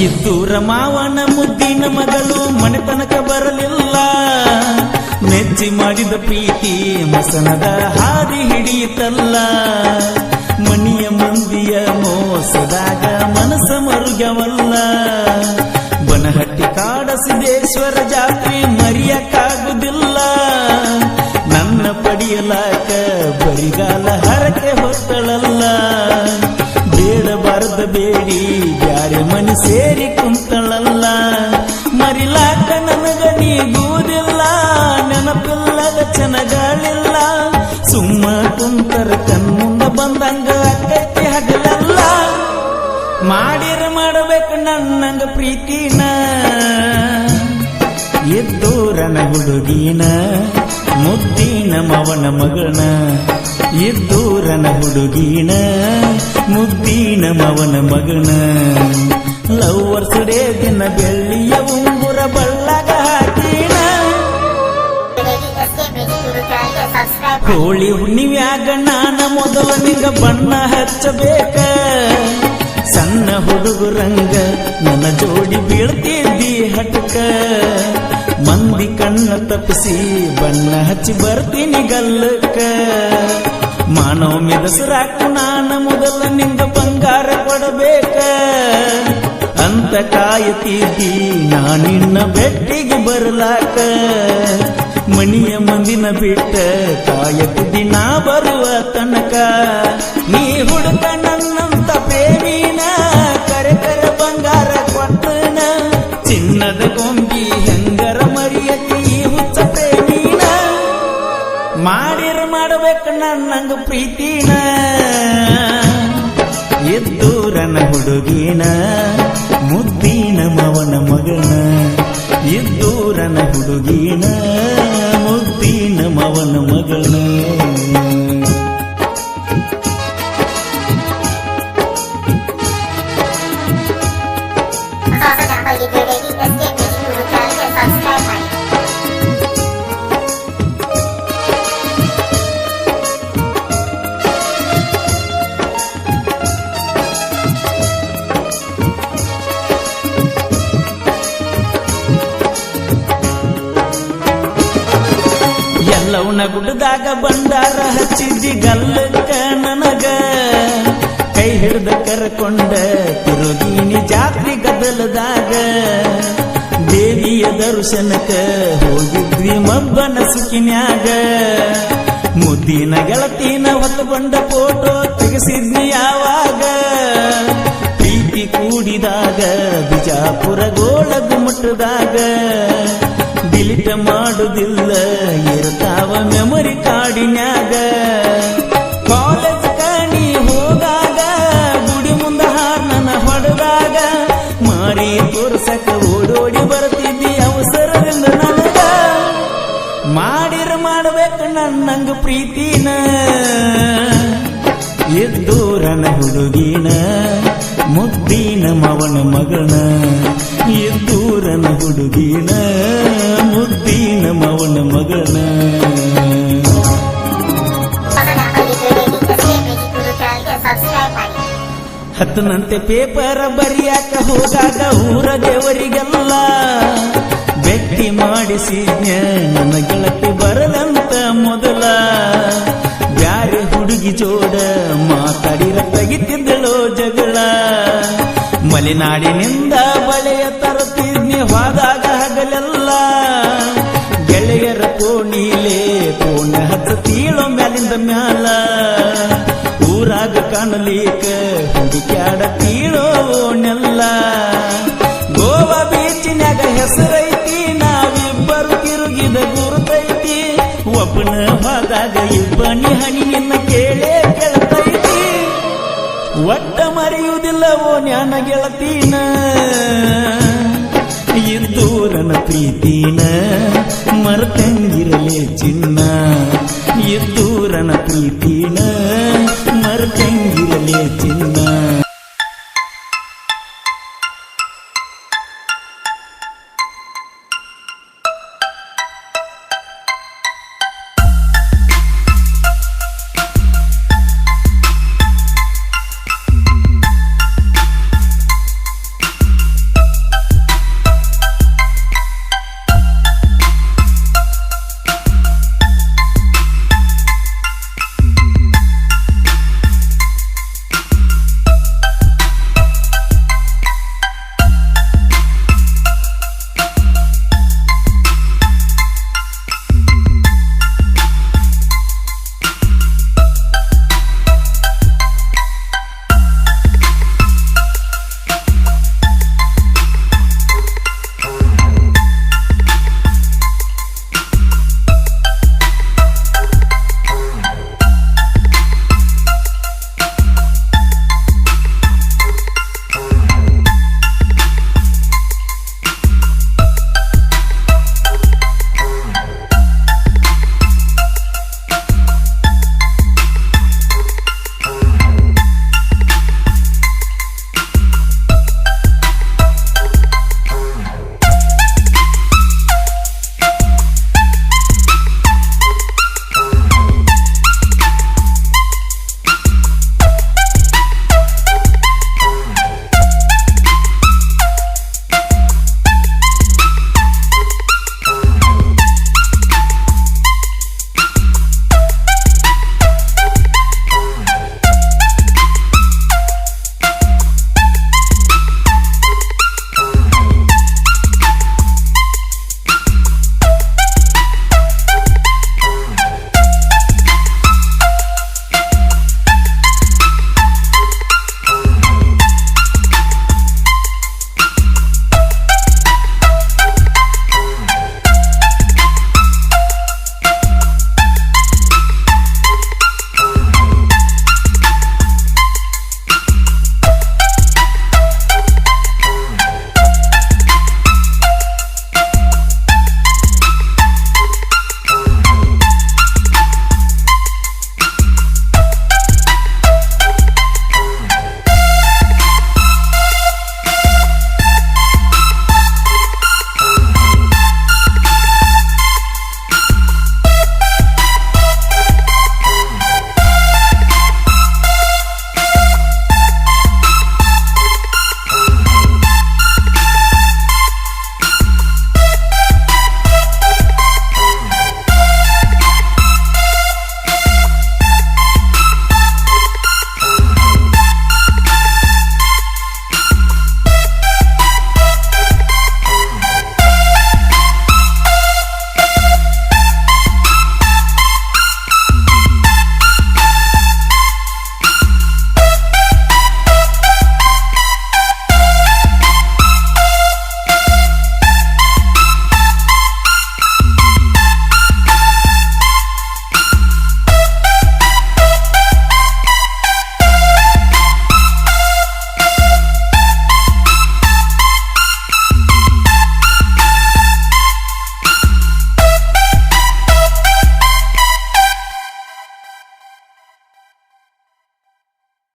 ಇದ್ದೂರ ಮಾವನ ಮುದ್ದಿನ ಮಗಳು ಮನೆತನಕ ಬರಲಿಲ್ಲ. ನೆಚ್ಚಿ ಮಾಡಿದ ಪ್ರೀತಿ ಮಸನದ ಹಾದಿ ಹಿಡಿಯಿತಲ್ಲ. ಮನಿಯ ಮಂದಿಯ ಮೋಸದಾಗ ಮನಸ್ಸ ಮರುಗವಲ್ಲ. ಬನಹಟ್ಟಿ ಕಾಡಸಿದ್ದೇಶ್ವರ ಜಾತ್ರೆ ಮರಿಯಕ್ಕಾಗುದಿಲ್ಲ. ನನ್ನ ಪಡಿಯಲಾಕ ಬರಿಗಾಲ ಹರಕೆ ಹೊತ್ತಳಲ್ಲ. ಬೇಡಬಾರದ ಬೇಡಿ ಬ್ಯಾರೆ ಮನೆ ಸೇರಿ ಕುಂತಳಲ್ಲ. ಮರಿಲಾಕ ನನಗ ನೀಗುವುದಿಲ್ಲ. ನೆನಪಿಲ್ಲದ ಚೆನ್ನಗಳಿಲ್ಲ. ಸುಮ್ಮ ಕುಂತರ ಕಣ್ಮುಂದ ಬಂದಂಗ ಅಕ್ಕೈತಿ ಹಗಲಲ್ಲ. ಮಾಡಿರ ಮಾಡಬೇಕು ನನ್ನಂಗ ಪ್ರೀತಿನ. ಇದ್ದೂರನ ಹುಡುಗಿನ ಮುದ್ದಿನ ಮವನ ಮಗನ. ಇದ್ದೂರನ ಹುಡುಗಿನ ಮುದ್ದಿನ ಮವನ ಮಗನ. ಲವ್ವರ್ಸ್ ಡೇ ದಿನ ಬೆಳ್ಳಿಯ ಉಂಗುರ ಬಳ್ಳಾಗ ಹಾಕಿನ. ಹೋಳಿ ಹುಣ್ಣಿಮ್ಯಾಗ ನಾನ ಮೊದಲ ನಿಂಗ ಬಣ್ಣ ಹಚ್ಚಬೇಕ. ಸಣ್ಣ ಹುಡುಗರಂಗ ನನ್ನ ಜೋಡಿ ಬೀಳ್ತಿದ್ದಿ ಹಟಕ. ಮಂದಿ ಕಣ್ಣ ತಪ್ಪಿಸಿ ಬಣ್ಣ ಹಚ್ಚಿ ಬರ್ತೀನಿ ಗಲ್ಲಕ್ಕ. ಮಾನವಮಿ ದಸರಾಕು ನಾನ ಮೊದಲ ನಿಂಗ ಬಂಗಾರ ಕೊಡಬೇಕ ಅಂತ ಕಾಯುತ್ತಿದ್ದಿ ನಾನಿನ್ನ ಬೆಟ್ಟಿಗೆ ಬರಲಾಕ. ಮನಿಯ ಮಂದಿನ ಬಿಟ್ಟ ಕಾಯತಿದ್ದಿ ನಾ ಬರುವ ತನಕ. ನೀ ಹುಡುಕ ನನ್ನಂತ ಪ್ರೇಮಿನ ಕರೆ ಕರೆ ಬಂಗಾರ ಕೊಟ್ಟನ. ಚಿನ್ನದ ಗೊಂಬಿ ಹೆಂಗರ ಮರಿಯತಿ ಹುಚ್ಚ ಪ್ರೇಮಿನ. ಮಾಡಿರ ಮಾಡಬೇಕು ನನ್ನಂಗ ಪ್ರೀತಿನ. ಇದ್ದೂರನ ಹುಡುಗಿನ ಮುದ್ದಿನ ಮವನ ಮಗನ. ಇದ್ದೂರನ ಹುಡುಗಿನ ಮುದ್ದಿನ ಮವನ ಮಗನ. ಎಲ್ಲವನ ಗುಡ್ಡದಾಗ ಬಂಡಾರ ಹಚ್ಚಿದ್ದಿ ಗಲ್ಲಕ್ಕ ನನಗ. ಕೈ ಹಿಡ್ದ ಕರ್ಕೊಂಡ ತಿರುಗೀನಿ ಜಾತ್ರೆ ಗದ್ದಲದಾಗ. ದೇವಿಯ ದರ್ಶನಕ್ಕ ಹೋಗಿದ್ವಿ ಮಬ್ಬನ ಸುಖಿನ್ಯಾಗ. ಮುದ್ದಿನ ಗೆಳತಿನ ಹೊತ್ತುಕೊಂಡ ಫೋಟೋ ತೆಗೆಸಿದ್ನಿ ಯಾವಾಗ. ಪ್ರೀತಿ ಕೂಡಿದಾಗ ಬಿಜಾಪುರ ಗೋಳ ಗುಮ್ಮಟದಾಗ. ಡಿಲೀಟ್ ಮಾಡುದಿಲ್ಲ ಇರ್ತಾವ ಮೆಮೊರಿ ಕಾಡಿನ್ಯಾಗ. ಕಾಲೇಜ್ ಕಣಿ ಹೋದಾಗ ಗುಡಿ ಮುಂದ ಹಾರ್ನನ ಹೊಡೆದಾಗ. ಮಾರಿ ತೋರ್ಸಕ ಓಡೋಡಿ ಬರ್ತಿದ್ದಿ ಅವಸರದಿಂದ ನನಗ. ಮಾಡಿರ ಮಾಡಬೇಕು ನನ್ನಂಗ ಪ್ರೀತಿನ. ಇದ್ದೂರನ ಹುಡುಗಿನ ಮುದ್ದಿನ ಮವನ ಮಗನ. ಇದ್ದೂರನ ಹುಡುಗಿನ ಮುದ್ದಿನ ಮವನ ಮಗನ. ಹತ್ತನಂತೆ ಪೇಪರ್ ಬರಿಯಾಕ ಹೋಗಾಗ ಊರ ದೇವರಿಗೆಲ್ಲ ಭೇಟಿ ಮಾಡಿಸಿದ್ನ. ನನ್ನ ಗೆಳತಿ ಬರಲಂತ ಮೊದಲ. ಬ್ಯಾರೆ ಹುಡುಗಿ ಜೋಡ ಮಾತಾಡಿರ ತೆಗಿತಿದ್ದಳೋ ಜಗಳ. ಮಲೆನಾಡಿನಿಂದ ಬಳೆಯ ತರುತ್ತಿದ್ನಿ ಹೋದಾಗ ಹಗಲೆಲ್ಲ. ಗೆಳೆಯರ ಕೋಣಿಲೆ ಕೋಣ ಹಚ್ಚತೀಳೋ ಮ್ಯಾಲಿಂದ ಮ್ಯಾಲ. ಊರಾಗ ಕಾಣಲಿಕ ಹುಡುಕ್ಯಾಡ ತೀಳೋನೆಲ್ಲ. ಗೋವಾ ಬೀಚಿನ್ಯಾಗ ಹೆಸರೈತಿ ನಾವಿಬ್ಬರು ತಿರುಗಿದ ಗುರುತೈತಿ. ಒಬ್ಬನ ಹೋದಾಗ ಇಬ್ಬನಿ ಹನಿ ನಿನ್ನ ಕೇಳೇ ಕೇಳ್ತೈತಿ. ಒಟ್ಟ ಮರೆಯುವುದಿಲ್ಲವೋ ಜ್ಞಾನ ಗೆಳತಿನ. ಇದ್ದೂರನ ಪ್ರೀತಿನ ಮರ್ತಂಗಿರಲೇ ಚಿನ್ನ. ಇದ್ದೂರನ ಪ್ರೀತಿ